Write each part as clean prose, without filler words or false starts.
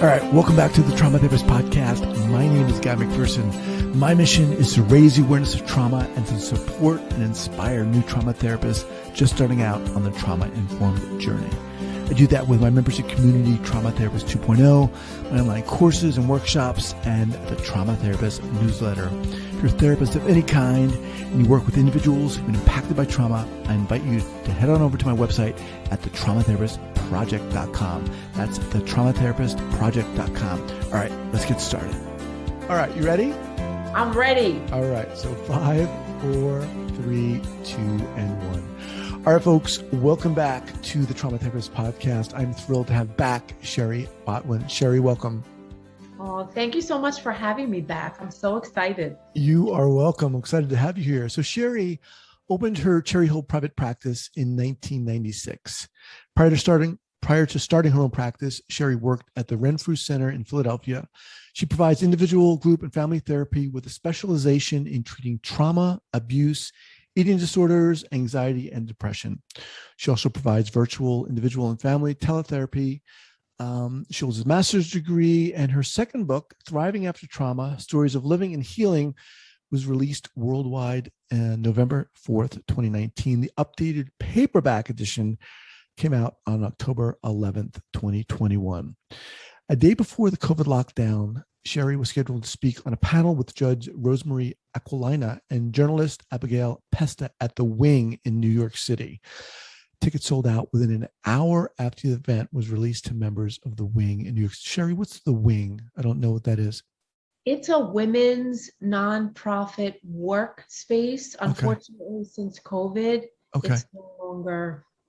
All right, welcome back to the Trauma Therapist Podcast. My name is Guy McPherson. My mission is to raise the awareness of trauma and to support and inspire new trauma therapists just starting out on the trauma-informed journey. I do that with my membership community, Trauma Therapist 2.0, my online courses and workshops, and the Trauma Therapist newsletter. If you're a therapist of any kind and you work with individuals who've been impacted by trauma, I invite you to head on over to my website at thetraumatherapistproject.com. That's thetraumatherapistproject.com. All right, let's get started. All right, you ready? I'm ready. All right, so 5, 4, 3, 2, and 1. All right, folks, welcome back to the Trauma Therapist Podcast. I'm thrilled to have back Shari Botwin. Shari, welcome. Oh, thank you so much for having me back. I'm so excited. You are welcome. I'm excited to have you here. So Shari opened her Cherry Hill private practice in 1996. Prior to starting her own practice, Shari worked at the Renfrew Center in Philadelphia. She provides individual, group, and family therapy with a specialization in treating trauma, abuse, eating disorders, anxiety, and depression. She also provides virtual, individual, and family teletherapy. She holds a master's degree, and her second book, Thriving After Trauma, Stories of Living and Healing, was released worldwide on November 4th, 2019. The updated paperback edition came out on October 11th, 2021. A day before the COVID lockdown, Shari was scheduled to speak on a panel with Judge Rosemarie Aquilina and journalist Abigail Pesta at The Wing in New York City. Tickets sold out within an hour after the event was released to members of The Wing in New York. Shari, what's The Wing? I don't know what that is. It's a women's nonprofit workspace. Unfortunately, since COVID, it's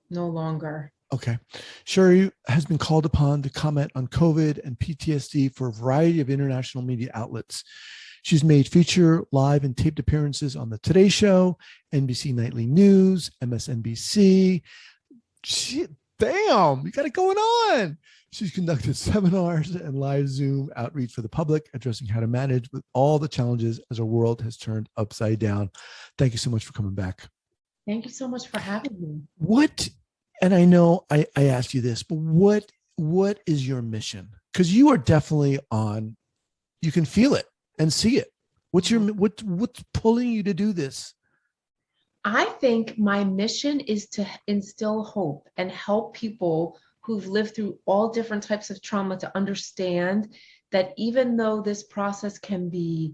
no longer. Okay. Shari has been called upon to comment on COVID and PTSD for a variety of international media outlets. She's made feature, live, and taped appearances on The Today Show, NBC Nightly News, MSNBC. Damn, you got it going on. She's conducted seminars and live Zoom outreach for the public, addressing how to manage with all the challenges as our world has turned upside down. Thank you so much for coming back. Thank you so much for having me. And I know I asked you this, but what is your mission? Because you are definitely on, you can feel it and see it. What's pulling you to do this? I think my mission is to instill hope and help people who've lived through all different types of trauma to understand that even though this process can be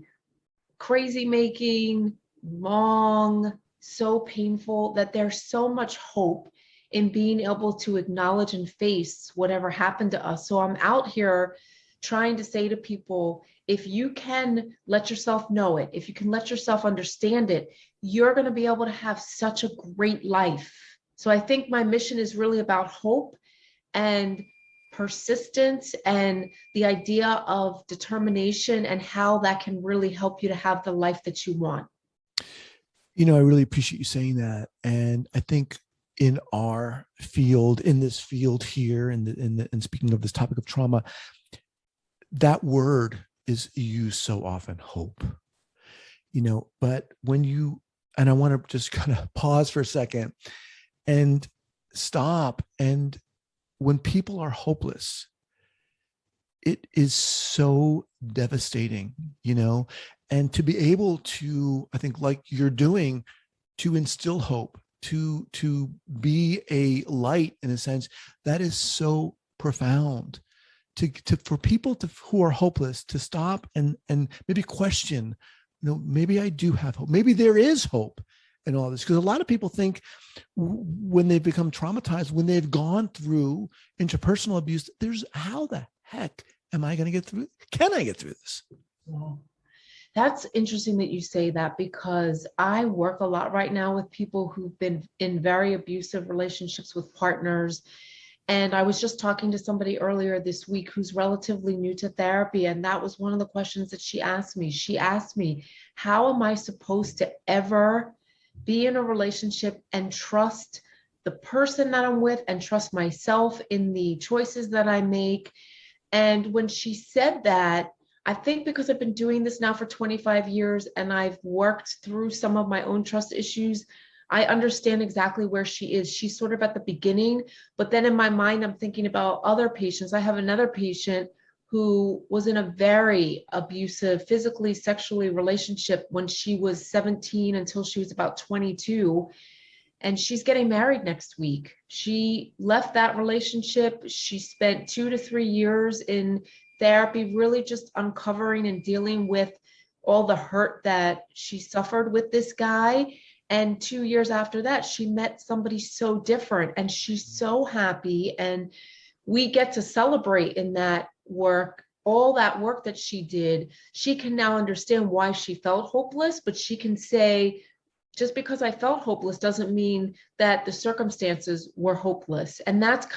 crazy making, long, so painful, that there's so much hope in being able to acknowledge and face whatever happened to us. So I'm out here trying to say to people, if you can let yourself know it, if you can let yourself understand it, you're going to be able to have such a great life. So I think my mission is really about hope and persistence and the idea of determination and how that can really help you to have the life that you want. You know, I really appreciate you saying that. And I think in our field, in this field here, and speaking of this topic of trauma, that word is used so often, hope. You know, but and I want to just kind of pause for a second and stop. And when people are hopeless, it is so devastating, you know, and to be able to, I think like you're doing, to instill hope, to be a light in a sense, that is so profound. For people who are hopeless to stop and maybe question, you know, maybe I do have hope. Maybe there is hope in all this. Because a lot of people think when they become traumatized, when they've gone through interpersonal abuse, how the heck am I going to get through? Can I get through this? Yeah. That's interesting that you say that, because I work a lot right now with people who've been in very abusive relationships with partners. And I was just talking to somebody earlier this week who's relatively new to therapy. And that was one of the questions that she asked me. She asked me, how am I supposed to ever be in a relationship and trust the person that I'm with and trust myself in the choices that I make? And when she said that, I think because I've been doing this now for 25 years and I've worked through some of my own trust issues, I understand exactly where she is. She's sort of at the beginning, but then in my mind, I'm thinking about other patients. I have another patient who was in a very abusive, physically, sexually relationship when she was 17 until she was about 22. And she's getting married next week. She left that relationship. She spent 2 to 3 years in therapy, really just uncovering and dealing with all the hurt that she suffered with this guy. And 2 years after that, she met somebody so different, and she's so happy. And we get to celebrate in that work, all that work that she did. She can now understand why she felt hopeless, but she can say, just because I felt hopeless doesn't mean that the circumstances were hopeless. And that's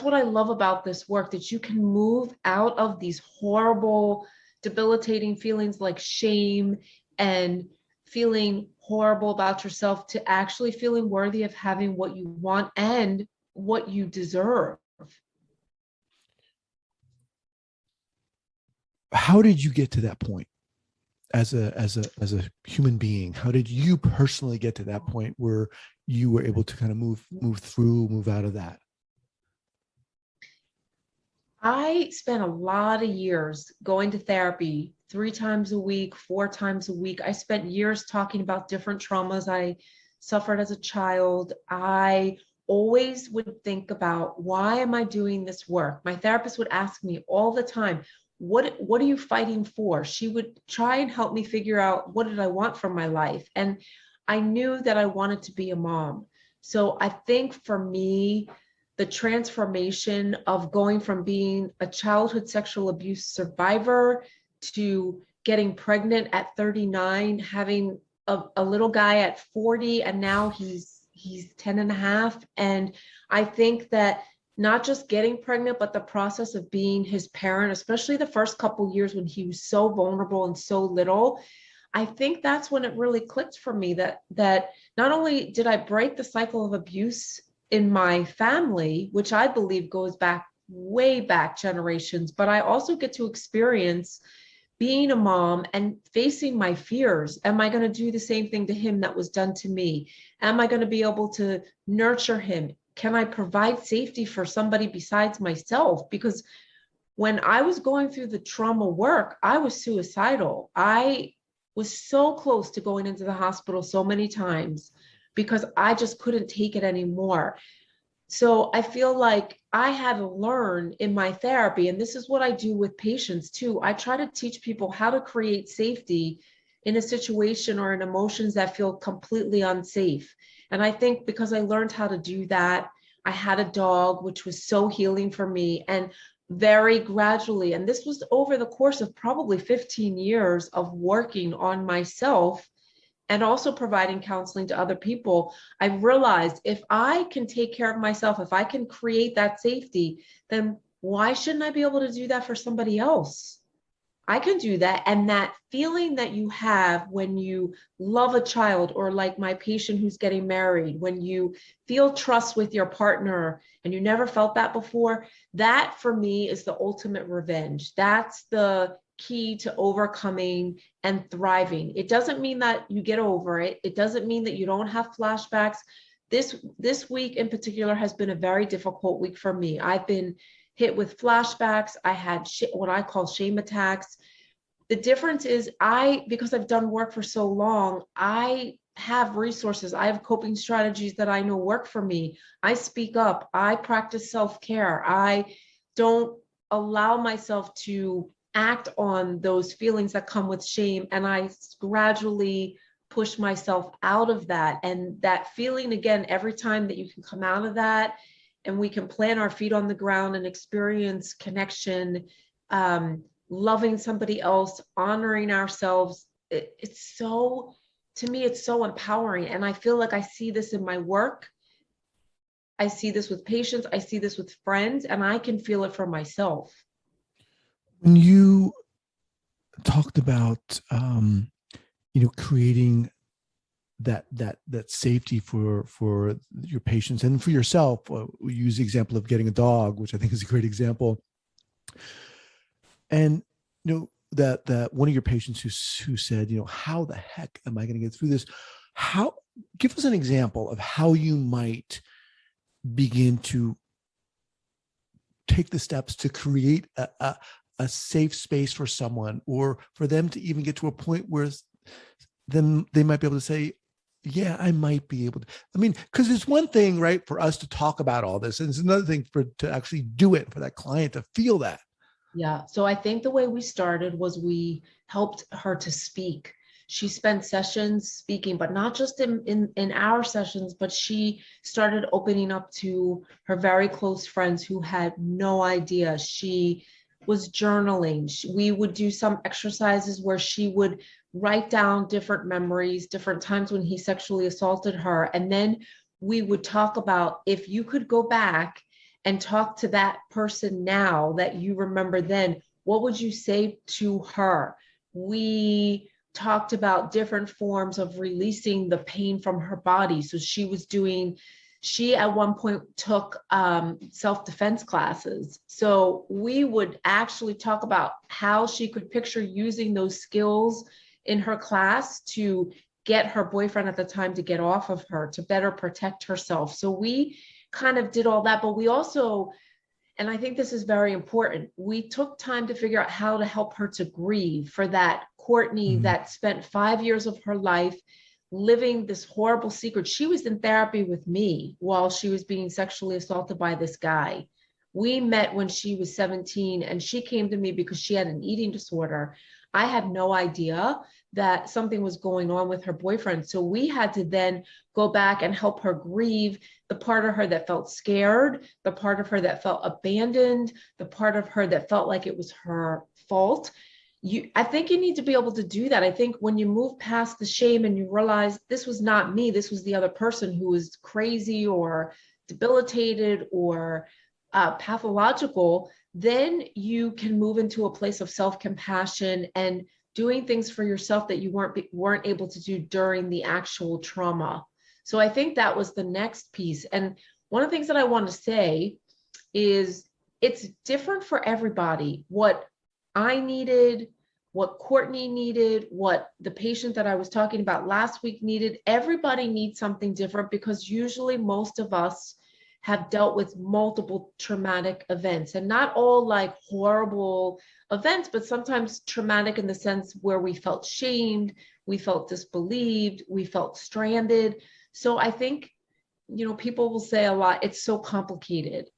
what I love about this work, that you can move out of these horrible, debilitating feelings like shame and feeling horrible about yourself to actually feeling worthy of having what you want and what you deserve. How did you get to that point as a human being? How did you personally get to that point where you were able to kind of move out of that? I spent a lot of years going to therapy 3 times a week, 4 times a week. I spent years talking about different traumas I suffered as a child. I always would think about, why am I doing this work? My therapist would ask me all the time, what are you fighting for? She would try and help me figure out, what did I want from my life? And I knew that I wanted to be a mom. So I think for me, the transformation of going from being a childhood sexual abuse survivor to getting pregnant at 39, having a little guy at 40, and now he's 10 and a half. And I think that not just getting pregnant, but the process of being his parent, especially the first couple years when he was so vulnerable and so little, I think that's when it really clicked for me that not only did I break the cycle of abuse in my family, which I believe goes back way back generations, but I also get to experience being a mom and facing my fears. Am I going to do the same thing to him that was done to me? Am I going to be able to nurture him? Can I provide safety for somebody besides myself? Because when I was going through the trauma work, I was suicidal. I was so close to going into the hospital so many times because I just couldn't take it anymore. So I feel like I had to learn in my therapy, and this is what I do with patients too. I try to teach people how to create safety in a situation or in emotions that feel completely unsafe. And I think because I learned how to do that, I had a dog, which was so healing for me, and very gradually, and this was over the course of probably 15 years of working on myself and also providing counseling to other people, I realized if I can take care of myself, if I can create that safety, then why shouldn't I be able to do that for somebody else? I can do that. And that feeling that you have when you love a child, or like my patient who's getting married, when you feel trust with your partner and you never felt that before, that for me is the ultimate revenge. That's the key to overcoming and thriving. It doesn't mean that you get over it. It doesn't mean that you don't have flashbacks. This week in particular has been a very difficult week for me. I've been hit with flashbacks. I had what I call shame attacks. The difference is because I've done work for so long, I have resources. I have coping strategies that I know work for me. I speak up. I practice self-care. I don't allow myself to act on those feelings that come with shame. And I gradually push myself out of that. And that feeling, again, every time that you can come out of that and we can plant our feet on the ground and experience connection, loving somebody else, honoring ourselves, it's so, to me, it's so empowering. And I feel like I see this in my work. I see this with patients. I see this with friends, and I can feel it for myself. When you talked about, creating that safety for your patients and for yourself, we use the example of getting a dog, which I think is a great example. And that one of your patients who said, how the heck am I going to get through this? Give us an example of how you might begin to take the steps to create a safe space for someone, or for them to even get to a point where then they might be able to say, yeah, I might be able to. I mean, because it's one thing, right, for us to talk about all this, and it's another thing to actually do it, for that client to feel that. Yeah. So I think the way we started was we helped her to speak. She spent sessions speaking, but not just in our sessions, but she started opening up to her very close friends who had no idea. She was journaling. We would do some exercises where she would write down different memories, different times when he sexually assaulted her. And then we would talk about, if you could go back and talk to that person now that you remember then, what would you say to her? We talked about different forms of releasing the pain from her body. So she at one point took self-defense classes. So we would actually talk about how she could picture using those skills in her class to get her boyfriend at the time to get off of her, to better protect herself. So we kind of did all that, but we also, and I think this is very important, we took time to figure out how to help her to grieve for that Courtney that spent 5 years of her life living this horrible secret. She was in therapy with me while she was being sexually assaulted by this guy. We met when she was 17, and she came to me because she had an eating disorder. I had no idea that something was going on with her boyfriend. So we had to then go back and help her grieve the part of her that felt scared, the part of her that felt abandoned, the part of her that felt like it was her fault. I think you need to be able to do that. I think when you move past the shame and you realize this was not me, this was the other person who was crazy or debilitated or pathological, then you can move into a place of self-compassion and doing things for yourself that you weren't able to do during the actual trauma. So I think that was the next piece. And one of the things that I want to say is it's different for everybody. What I needed, what Courtney needed, what the patient that I was talking about last week needed, everybody needs something different, because usually most of us have dealt with multiple traumatic events, and not all like horrible events, but sometimes traumatic in the sense where we felt shamed, we felt disbelieved, we felt stranded. So I think, people will say a lot, it's so complicated.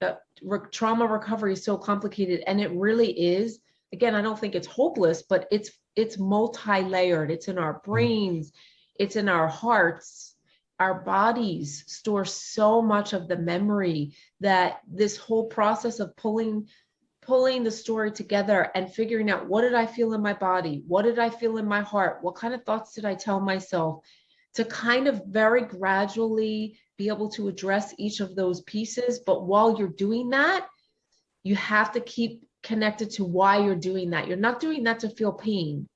Trauma recovery is so complicated, and it really is. Again, I don't think it's hopeless, but it's multi-layered. It's in our brains, it's in our hearts. Our bodies store so much of the memory that this whole process of pulling the story together and figuring out, what did I feel in my body? What did I feel in my heart? What kind of thoughts did I tell myself? To kind of very gradually be able to address each of those pieces. But while you're doing that, you have to keep connected to why you're doing that. You're not doing that to feel pain.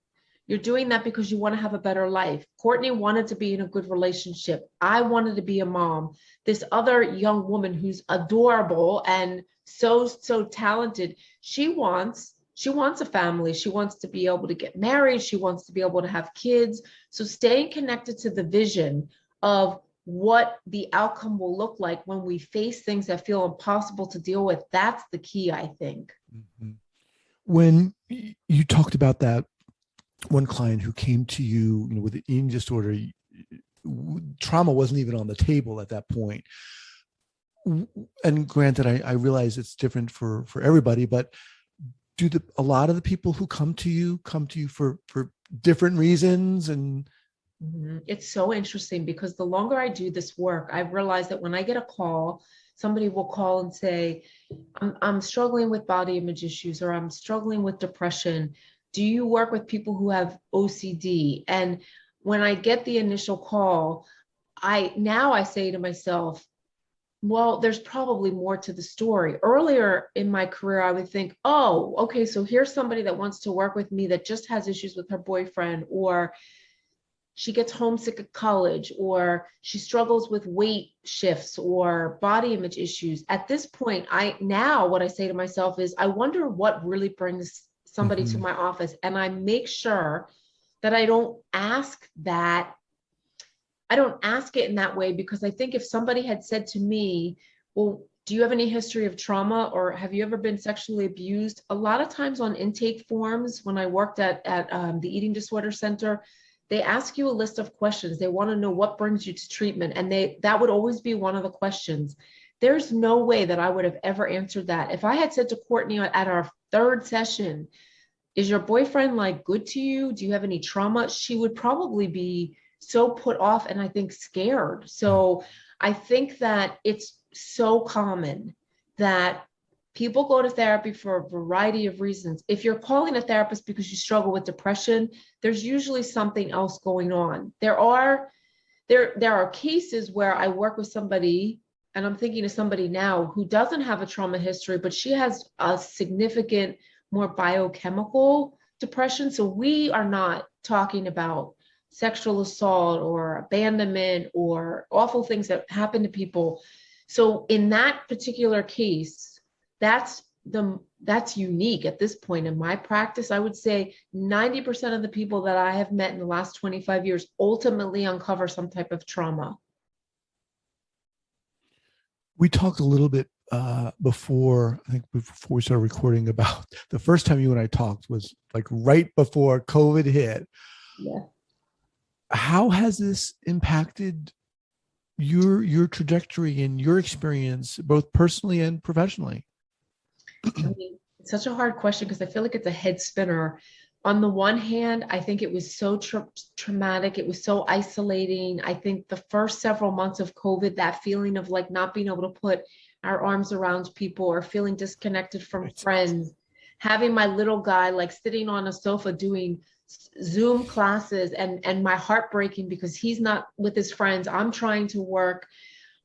You're doing that because you want to have a better life. Courtney wanted to be in a good relationship. I wanted to be a mom. This other young woman who's adorable and so talented, she wants a family. She wants to be able to get married. She wants to be able to have kids. So staying connected to the vision of what the outcome will look like when we face things that feel impossible to deal with, that's the key, I think. When you talked about that one client who came to you, with an eating disorder, trauma wasn't even on the table at that point. And granted, I realize it's different for everybody, but do a lot of the people who come to you for different reasons? And it's so interesting, because the longer I do this work, I've realized that when I get a call, somebody will call and say, I'm struggling with body image issues, or I'm struggling with depression. Do you work with people who have OCD? And when I get the initial call, I say to myself, well, there's probably more to the story. Earlier in my career, I would think, oh, okay, so here's somebody that wants to work with me that just has issues with her boyfriend, or she gets homesick at college, or she struggles with weight shifts or body image issues. At this point, what I say to myself is, I wonder what really brings somebody to my office. And I make sure that I don't ask it in that way, because I think if somebody had said to me, well, do you have any history of trauma, or have you ever been sexually abused? A lot of times on intake forms, when I worked at the Eating Disorder Center, they ask you a list of questions. They want to know what brings you to treatment. And that would always be one of the questions. There's no way that I would have ever answered that. If I had said to Courtney at our third session, is your boyfriend like good to you? Do you have any trauma? She would probably be so put off and I think scared. So I think that it's so common that people go to therapy for a variety of reasons. If you're calling a therapist because you struggle with depression, there's usually something else going on. There are cases where I work with somebody, and I'm thinking of somebody now who doesn't have a trauma history, but she has a significant, more biochemical depression. So we are not talking about sexual assault or abandonment or awful things that happen to people. So in that particular case, that's unique at this point in my practice. I would say 90% of the people that I have met in the last 25 years ultimately uncover some type of trauma. We talked a little bit before we started recording about the first time you and I talked was like right before COVID hit. Yeah. How has this impacted your trajectory and your experience, both personally and professionally? I mean, it's such a hard question because I feel like it's a head spinner. On the one hand, I think it was so traumatic. It was so isolating. I think the first several months of COVID, that feeling of like not being able to put our arms around people or feeling disconnected from friends, having my little guy like sitting on a sofa doing Zoom classes and my heart breaking because he's not with his friends. I'm trying to work.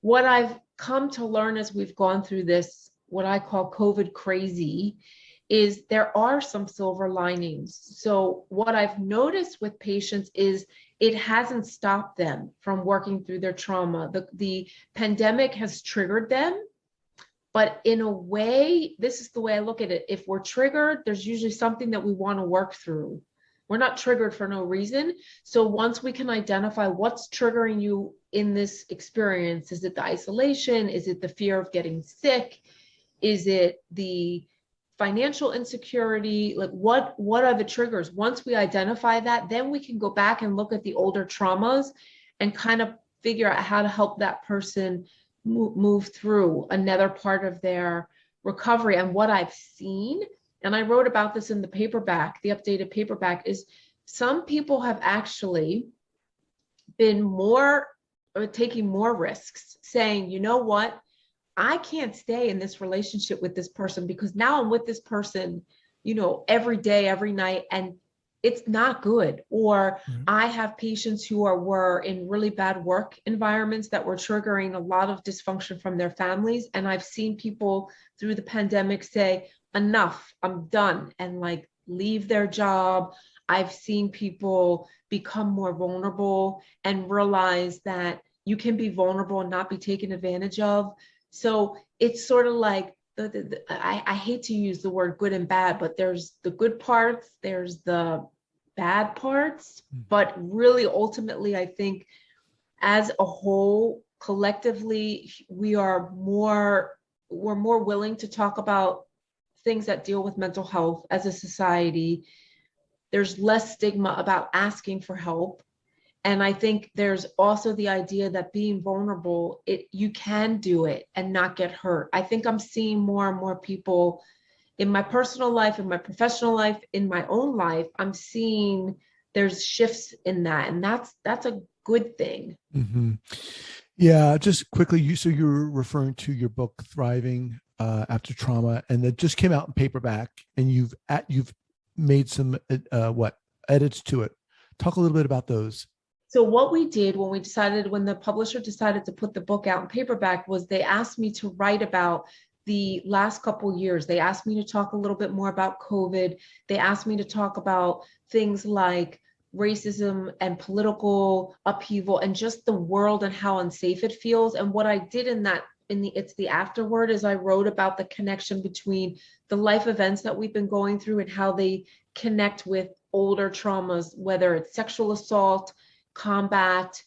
What I've come to learn as we've gone through this, what I call COVID crazy, is there are some silver linings. So what I've noticed with patients is it hasn't stopped them from working through their trauma. The pandemic has triggered them, but in a way, this is the way I look at it. If we're triggered, there's usually something that we want to work through. We're not triggered for no reason. So once we can identify what's triggering you in this experience, is it the isolation? Is it the fear of getting sick? Is it the financial insecurity? Like what are the triggers? Once we identify that, then we can go back and look at the older traumas and kind of figure out how to help that person move through another part of their recovery. And what I've seen, and I wrote about this in the paperback, the updated paperback, is some people have actually been taking more risks, saying, you know what, I can't stay in this relationship with this person because now I'm with this person, every day, every night, and it's not good. Or I have patients who were in really bad work environments that were triggering a lot of dysfunction from their families. And I've seen people through the pandemic say, enough, I'm done, and like leave their job. I've seen people become more vulnerable and realize that you can be vulnerable and not be taken advantage of. So it's sort of like, I hate to use the word good and bad, but there's the good parts, there's the bad parts, but really ultimately, I think as a whole, collectively, we're more willing to talk about things that deal with mental health as a society. There's less stigma about asking for help. And I think there's also the idea that being vulnerable, you can do it and not get hurt. I think I'm seeing more and more people in my personal life, in my professional life, in my own life, I'm seeing there's shifts in that. And that's a good thing. Mm-hmm. Yeah, just quickly, you're referring to your book, Thriving After Trauma, and that just came out in paperback, and you've made some edits to it. Talk a little bit about those. So what we did when the publisher decided to put the book out in paperback was they asked me to write about the last couple of years. They asked me to talk a little bit more about COVID. They asked me to talk about things like racism and political upheaval and just the world and how unsafe it feels. And what I did it's the afterword, is I wrote about the connection between the life events that we've been going through and how they connect with older traumas, whether it's sexual assault, combat,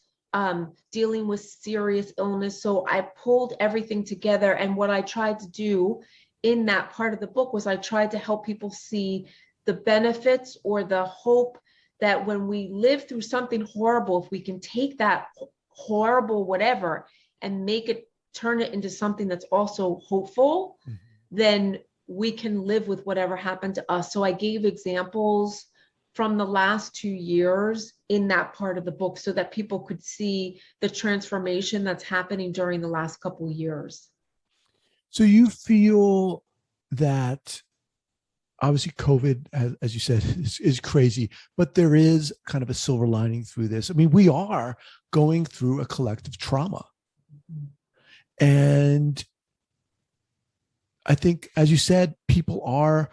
dealing with serious illness. So I pulled everything together. And what I tried to do in that part of the book was I tried to help people see the benefits or the hope that when we live through something horrible, if we can take that horrible whatever and turn it into something that's also hopeful, then we can live with whatever happened to us. So I gave examples from the last 2 years in that part of the book so that people could see the transformation that's happening during the last couple of years. So you feel that obviously COVID, as you said, is crazy, but there is kind of a silver lining through this. I mean, we are going through a collective trauma. And I think, as you said, people are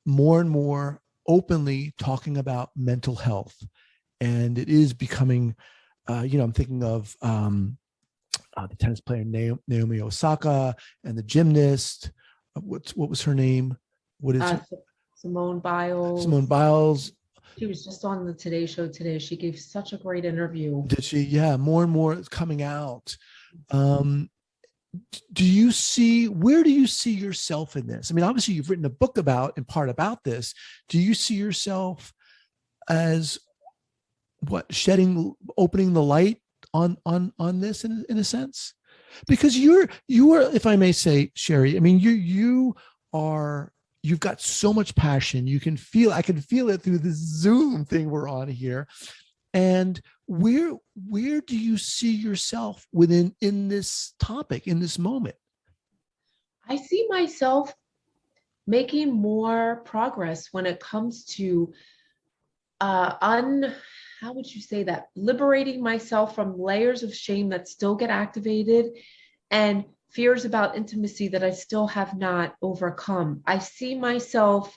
more and more openly talking about mental health. And it is becoming, I'm thinking of the tennis player Naomi Osaka and the gymnast. What was her name? What is Simone Biles? Simone Biles. She was just on the Today Show today. She gave such a great interview. Did she? Yeah, more and more is coming out. Where do you see yourself in this? I mean, obviously you've written a book in part about this. Do you see yourself as opening the light on this in a sense? Because you are, if I may say, Shari, I mean, you've got so much passion. I can feel it through this Zoom thing we're on here. And where do you see yourself in this topic, in this moment? I see myself making more progress when it comes to how would you say that? Liberating myself from layers of shame that still get activated and fears about intimacy that I still have not overcome. I see myself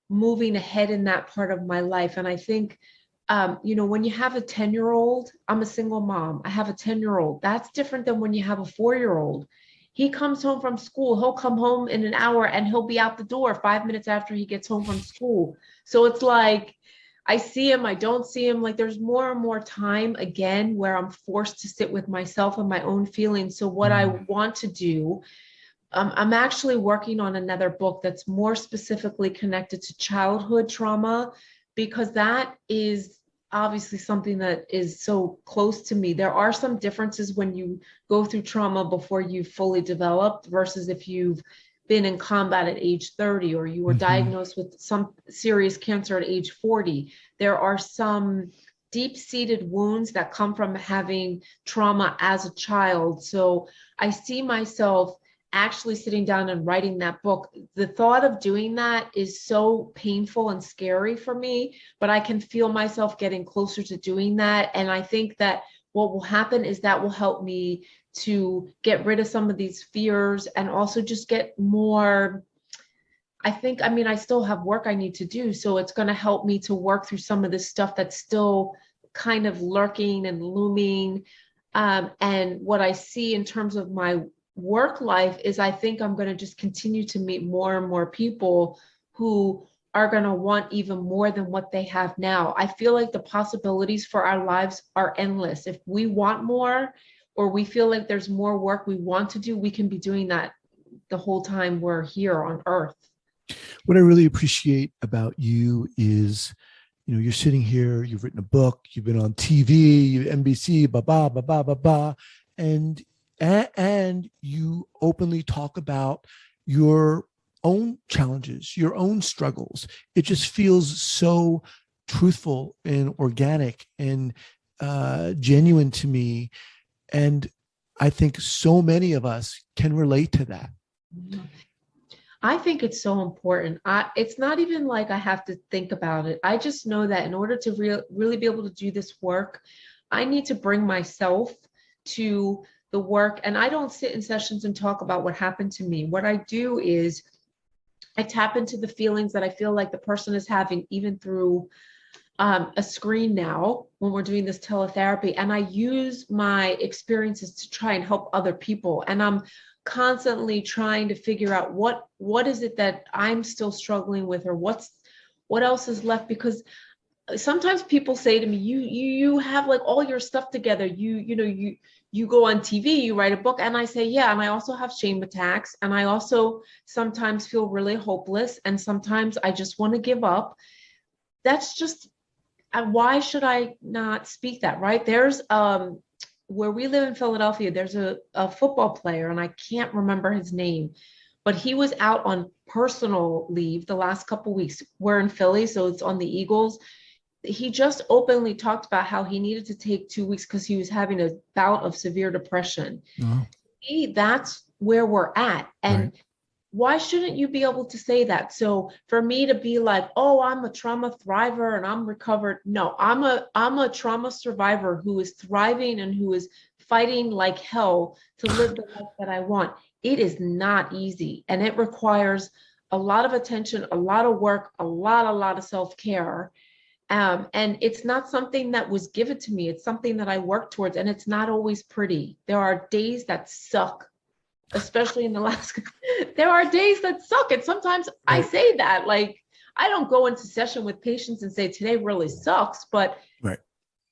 moving ahead in that part of my life. And I think, when you have a 10-year-old, I'm a single mom. I have a 10-year-old. That's different than when you have a 4-year-old. He comes home from school. He'll come home in an hour and he'll be out the door 5 minutes after he gets home from school. So it's like, I see him, I don't see him. Like there's more and more time again where I'm forced to sit with myself and my own feelings. So what I want to do, I'm actually working on another book that's more specifically connected to childhood trauma, because that is obviously something that is so close to me. There are some differences when you go through trauma before you've fully developed versus if you've been in combat at age 30 or you were diagnosed with some serious cancer at age 40. There are some deep-seated wounds that come from having trauma as a child. So I see myself actually sitting down and writing that book. The thought of doing that is so painful and scary for me, but I can feel myself getting closer to doing that. And I think that what will happen is that will help me to get rid of some of these fears and also just get more, I still have work I need to do. So it's going to help me to work through some of this stuff that's still kind of lurking and looming. And what I see in terms of my work life is I think I'm going to just continue to meet more and more people who are going to want even more than what they have now. I feel like the possibilities for our lives are endless. If we want more, or we feel like there's more work we want to do, we can be doing that the whole time we're here on Earth. What I really appreciate about you is, you're sitting here, you've written a book, you've been on TV, NBC, and you openly talk about your own challenges, your own struggles. It just feels so truthful and organic and genuine to me. And I think so many of us can relate to that. I think it's so important. It's not even like I have to think about it. I just know that in order to really be able to do this work, I need to bring myself to the work. And I don't sit in sessions and talk about what happened to me. What I do is I tap into the feelings that I feel like the person is having, even through a screen now when we're doing this teletherapy, and I use my experiences to try and help other people. And I'm constantly trying to figure out what is it that I'm still struggling with, or what else is left, because sometimes people say to me, you have like all your stuff together. You go on TV, you write a book. And I say, yeah. And I also have shame attacks. And I also sometimes feel really hopeless. And sometimes I just want to give up. That's just, why should I not speak that, right? There's, where we live in Philadelphia, there's a football player, and I can't remember his name, but he was out on personal leave the last couple of weeks. We're in Philly, so it's on the Eagles. He just openly talked about how he needed to take 2 weeks because he was having a bout of severe depression. Oh, That's where we're at. And right. why shouldn't you be able to say that? So for me to be like, oh, I'm a trauma thriver and I'm recovered. No, I'm a trauma survivor who is thriving and who is fighting like hell to live the life that I want. It is not easy. And it requires a lot of attention, a lot of work, a lot of self-care. And it's not something that was given to me. It's something that I work towards, and it's not always pretty. There are days that suck, especially in Alaska. There are days that suck. And sometimes I say that, like, I don't go into session with patients and say, today really sucks, but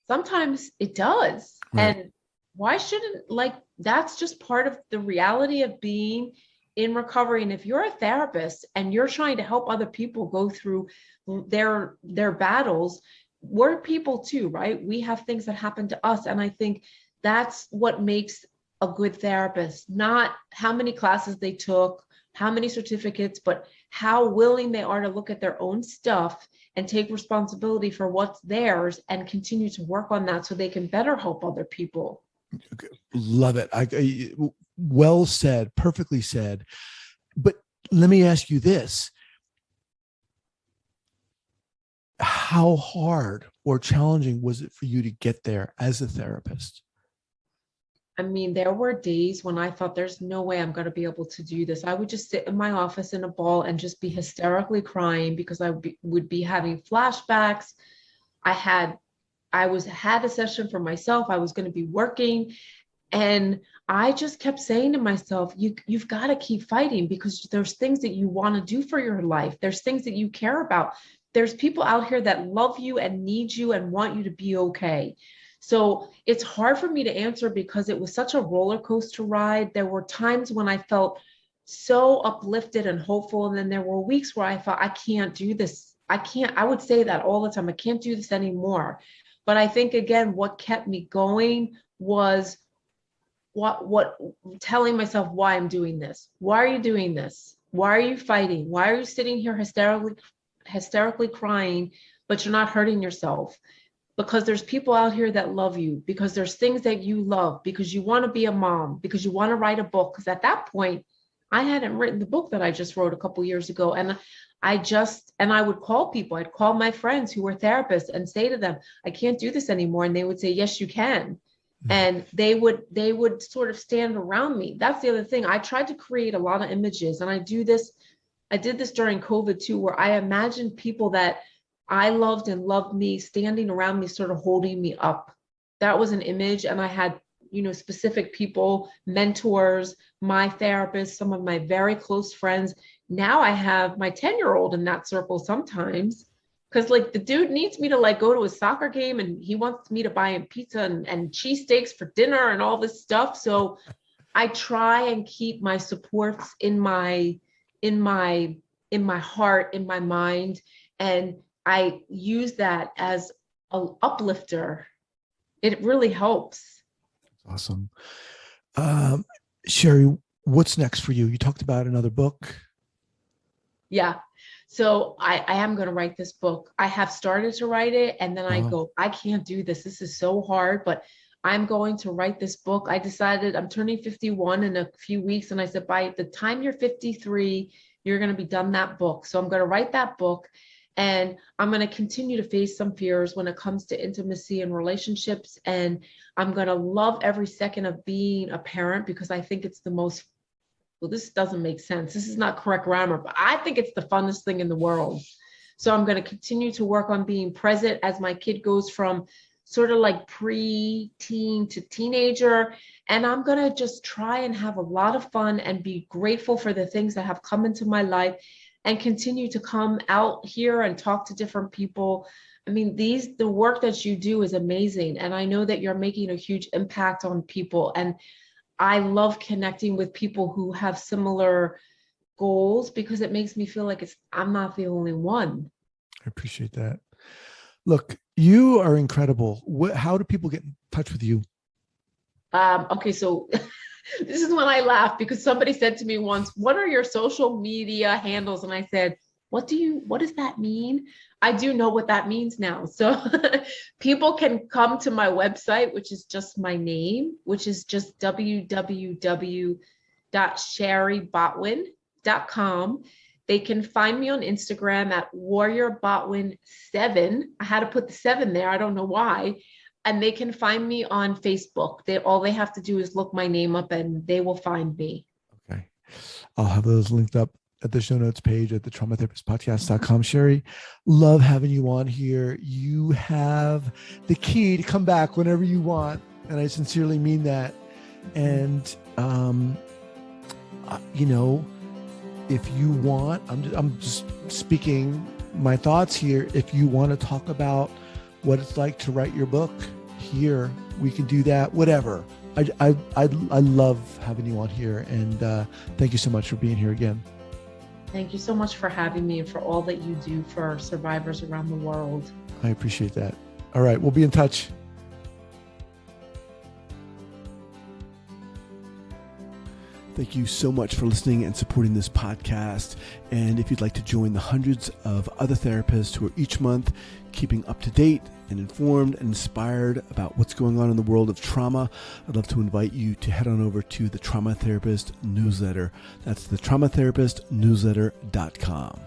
sometimes it does. Right. And why shouldn't, like, that's just part of the reality of being in recovery. And if you're a therapist and you're trying to help other people go through their battles, we're people too, right? We have things that happen to us. And I think that's what makes a good therapist, not how many classes they took, how many certificates, but how willing they are to look at their own stuff and take responsibility for what's theirs and continue to work on that so they can better help other people. Love it. I well said, perfectly said. But let me ask you this. How hard or challenging was it for you to get there as a therapist? I mean, there were days when I thought there's no way I'm going to be able to do this. I would just sit in my office in a ball and just be hysterically crying because I would be having flashbacks. I had a session for myself. I was going to be working. And I just kept saying to myself, you've got to keep fighting because there's things that you want to do for your life. There's things that you care about. There's people out here that love you and need you and want you to be okay. So it's hard for me to answer because it was such a roller coaster ride. There were times when I felt so uplifted and hopeful. And then there were weeks where I thought, I can't do this. I would say that all the time. I can't do this anymore. But I think, again, what kept me going was what telling myself why I'm doing this. Why are you doing this? Why are you fighting? Why are you sitting here hysterically crying, but you're not hurting yourself? Because there's people out here that love you, because there's things that you love, because you want to be a mom, because you want to write a book. Because at that point, I hadn't written the book that I just wrote a couple years ago. And I would call people. I'd call my friends who were therapists and say to them, I can't do this anymore. And they would say, yes, you can. And they would sort of stand around me. That's the other thing. I tried to create a lot of images, and I did this during COVID too, where I imagined people that I loved and loved me standing around me, sort of holding me up. That was an image. And I had, specific people, mentors, my therapist, some of my very close friends. Now I have my 10-year-old in that circle sometimes. Because like the dude needs me to like go to a soccer game and he wants me to buy him pizza and cheesesteaks for dinner and all this stuff. So I try and keep my supports in my heart, in my mind. And I use that as an uplifter. It really helps. Awesome. Shari, what's next for you? You talked about another book. Yeah. So I am going to write this book. I have started to write it, and then I go, I can't do this. This is so hard, but I'm going to write this book. I decided I'm turning 51 in a few weeks. And I said, by the time you're 53, you're going to be done that book. So I'm going to write that book, and I'm going to continue to face some fears when it comes to intimacy and relationships. And I'm going to love every second of being a parent because I think it's the most, well, this doesn't make sense. This is not correct grammar, but I think it's the funnest thing in the world. So I'm going to continue to work on being present as my kid goes from sort of like pre-teen to teenager. And I'm going to just try and have a lot of fun and be grateful for the things that have come into my life and continue to come out here and talk to different people I mean, the work that you do is amazing. And I know that you're making a huge impact on people. And I love connecting with people who have similar goals because it makes me feel like I'm not the only one. I appreciate that. Look, you are incredible. How do people get in touch with you? Okay, so this is when I laugh because somebody said to me once, "What are your social media handles?" And I said, what does that mean? I do know what that means now. So people can come to my website, which is just my name, which is just www.sharibotwin.com. They can find me on Instagram at warriorbotwin7. I had to put the 7 there. I don't know why. And they can find me on Facebook. All they have to do is look my name up and they will find me. Okay. I'll have those linked up at the show notes page at the traumatherapistpodcast.com. Shari, love having you on here. You have the key to come back whenever you want. And I sincerely mean that. And, if you want, I'm just speaking my thoughts here. If you want to talk about what it's like to write your book here, we can do that, whatever. I love having you on here. And thank you so much for being here again. Thank you so much for having me and for all that you do for survivors around the world. I appreciate that. All right, we'll be in touch. Thank you so much for listening and supporting this podcast. And if you'd like to join the hundreds of other therapists who are each month keeping up to date and informed and inspired about what's going on in the world of trauma, I'd love to invite you to head on over to the Trauma Therapist newsletter. That's the traumatherapistnewsletter.com.